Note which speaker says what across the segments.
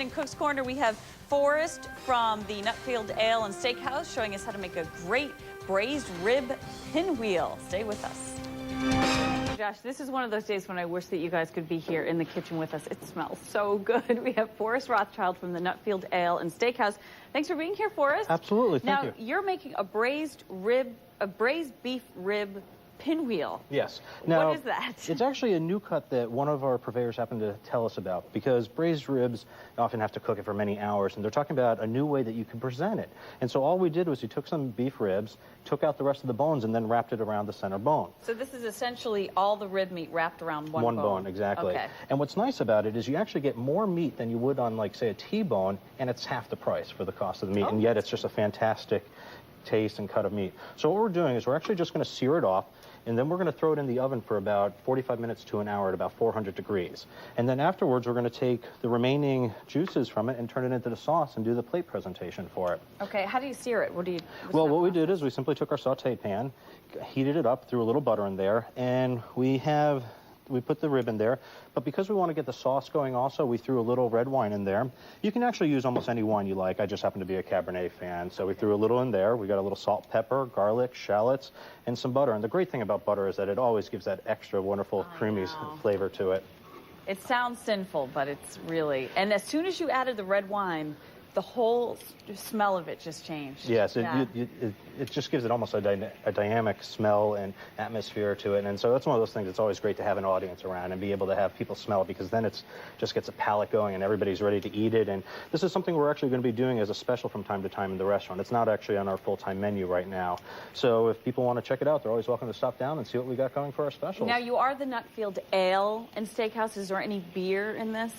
Speaker 1: In Cook's Corner, we have Forrest from the Nutfield Ale and Steakhouse showing us how to make a great braised rib pinwheel. Stay with us. Josh, this is one of those days when I wish that you guys could be here in the kitchen with us. It smells so good. We have Forrest Rothchild from the Nutfield Ale and Steakhouse. Thanks for being here, Forrest.
Speaker 2: Absolutely, thank you.
Speaker 1: Now, you're making a braised beef rib pinwheel.
Speaker 2: Yes. Now,
Speaker 1: what is that?
Speaker 2: It's actually a new cut that one of our purveyors happened to tell us about, because braised ribs often have to cook it for many hours, and they're talking about a new way that you can present it. And so all we did was we took some beef ribs, took out the rest of the bones, and then wrapped it around the center bone.
Speaker 1: So this is essentially all the rib meat wrapped around one bone.
Speaker 2: One bone, exactly.
Speaker 1: Okay.
Speaker 2: And what's nice about it is you actually get more meat than you would on, like, say, a T-bone, and it's half the price for the cost of the meat, and yet it's just a fantastic taste and cut of meat. So what we're doing is we're actually just going to sear it off, and then we're going to throw it in the oven for about 45 minutes to an hour at about 400 degrees. And then afterwards, we're going to take the remaining juices from it and turn it into the sauce and do the plate presentation for it.
Speaker 1: Okay, how do you sear it?
Speaker 2: Well, what we did is we simply took our sauté pan, heated it up, threw a little butter in there, and we put the rib in there. But because we want to get the sauce going also, we threw a little red wine in there. You can actually use almost any wine you like. I just happen to be a Cabernet fan, so we threw a little in there. We got a little salt, pepper, garlic, shallots, and some butter. And the great thing about butter is that it always gives that extra wonderful creamy flavor to it.
Speaker 1: It sounds sinful, but it's really... And as soon as you added the red wine, the whole smell of it just changed.
Speaker 2: Yes, it just gives it almost a dynamic smell and atmosphere to it. And so that's one of those things that's always great to have an audience around and be able to have people smell it, because then it's just gets a palate going and everybody's ready to eat it. And this is something we're actually going to be doing as a special from time to time in the restaurant. It's not actually on our full-time menu right now. So if people want to check it out, they're always welcome to stop down and see what we got going for our specials.
Speaker 1: Now, you are the Nutfield Ale and Steakhouse. Is there any beer in this?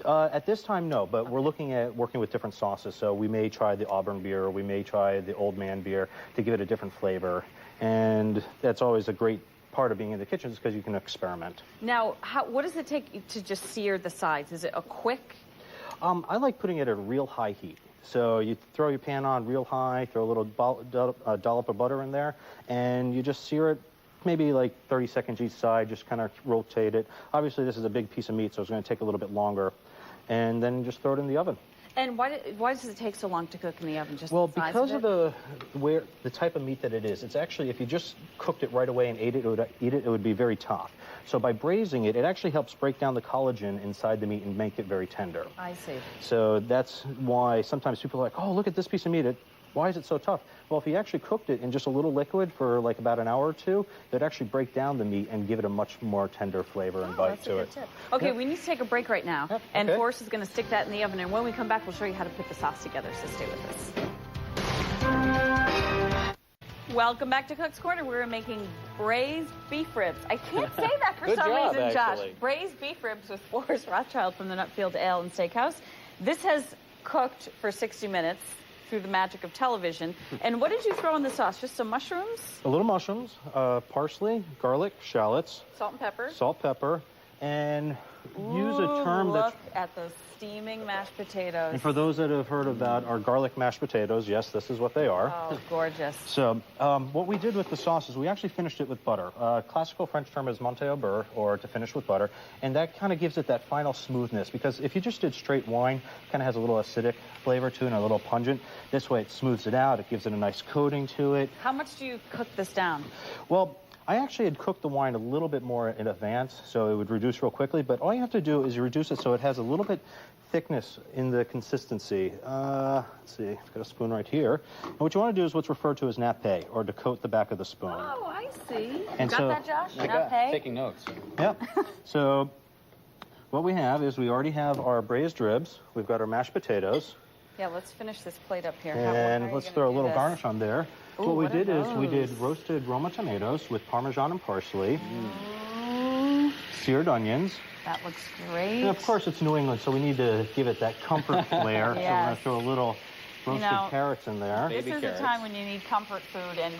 Speaker 2: At this time, no, but we're looking at working with different sauces. So we may try the Auburn beer, or we may try the Old Man beer to give it a different flavor. And that's always a great part of being in the kitchen, is because you can experiment.
Speaker 1: Now, what does it take to just sear the sides? Is it a quick?
Speaker 2: I like putting it at a real high heat. So you throw your pan on real high, throw a little dollop of butter in there, and you just sear it maybe like 30 seconds each side, just kind of rotate it. Obviously, this is a big piece of meat, so it's going to take a little bit longer. And then just throw it in the oven.
Speaker 1: And why does it take so long to cook in the oven? Just
Speaker 2: well,
Speaker 1: the size
Speaker 2: because
Speaker 1: of
Speaker 2: the type of meat that it is. It's actually, if you just cooked it right away and ate it, it would be very tough. So by braising it, it actually helps break down the collagen inside the meat and make it very tender.
Speaker 1: I see.
Speaker 2: So that's why sometimes people are like, oh, look at this piece of meat. Why is it so tough? Well, if you actually cooked it in just a little liquid for like about an hour or two, it'd actually break down the meat and give it a much more tender flavor and bite to it.
Speaker 1: Tip. Okay, we need to take a break right now.
Speaker 2: Yep.
Speaker 1: And Forrest is going to stick that in the oven. And when we come back, we'll show you how to put the sauce together. So stay with us. Welcome back to Cook's Corner. We're making braised beef ribs. I can't say that for some reason, Josh. Braised beef ribs with Forrest Rothchild from the Nutfield Ale and Steakhouse. This has cooked for 60 minutes. Through the magic of television. And what did you throw in the sauce? Just some mushrooms?
Speaker 2: A little mushrooms, parsley, garlic, shallots.
Speaker 1: Salt and pepper.
Speaker 2: Salt, pepper, and use a term
Speaker 1: look at those steaming mashed potatoes.
Speaker 2: And for those that have heard about our garlic mashed potatoes, yes, this is what they are.
Speaker 1: Oh, gorgeous.
Speaker 2: So what we did with the sauce is we actually finished it with butter. Classical French term is monté au beurre, or to finish with butter, and that kind of gives it that final smoothness, because if you just did straight wine, it kind of has a little acidic flavor to it and a little pungent. This way it smooths it out, it gives it a nice coating to it.
Speaker 1: How much do you cook this down?
Speaker 2: Well, I actually had cooked the wine a little bit more in advance, so it would reduce real quickly, but all you have to do is you reduce it so it has a little bit thickness in the consistency. Let's see, I've got a spoon right here. And what you want to do is what's referred to as nappe, or to coat the back of the spoon.
Speaker 1: Oh, I see.
Speaker 2: And
Speaker 1: got that, Josh? Nappe?
Speaker 3: Taking notes.
Speaker 2: Yep. So what we have is we already have our braised ribs. We've got our mashed potatoes.
Speaker 1: Yeah, let's finish this plate up here.
Speaker 2: And let's throw a little garnish on there.
Speaker 1: Ooh,
Speaker 2: what we did is we did roasted Roma tomatoes with Parmesan and parsley, seared onions.
Speaker 1: That looks great.
Speaker 2: And of course, it's New England, so we need to give it that comfort flair.
Speaker 1: Yes.
Speaker 2: So we're going to throw a little roasted carrots in there.
Speaker 1: This is a time when you need comfort food, and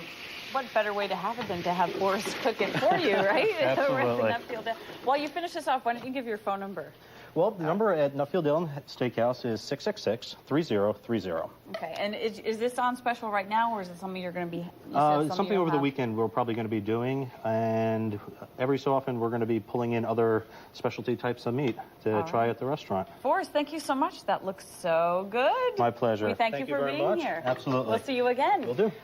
Speaker 1: what better way to have it than to have Forrest cook it for you, right?
Speaker 2: Absolutely.
Speaker 1: While you finish this off, why don't you give your phone number?
Speaker 2: Well, the number at Nutfield Ale Steakhouse is 666-3030.
Speaker 1: Okay, and is this on special right now, or is it something you're going to be?
Speaker 2: Something over the weekend we're probably going to be doing, and every so often we're going to be pulling in other specialty types of meat to try at the restaurant.
Speaker 1: Forrest, thank you so much. That looks so good.
Speaker 2: My pleasure.
Speaker 1: We thank you for
Speaker 2: very
Speaker 1: being
Speaker 2: much.
Speaker 1: here.
Speaker 2: Absolutely.
Speaker 1: We'll see you again.
Speaker 2: Will do.
Speaker 1: Okay.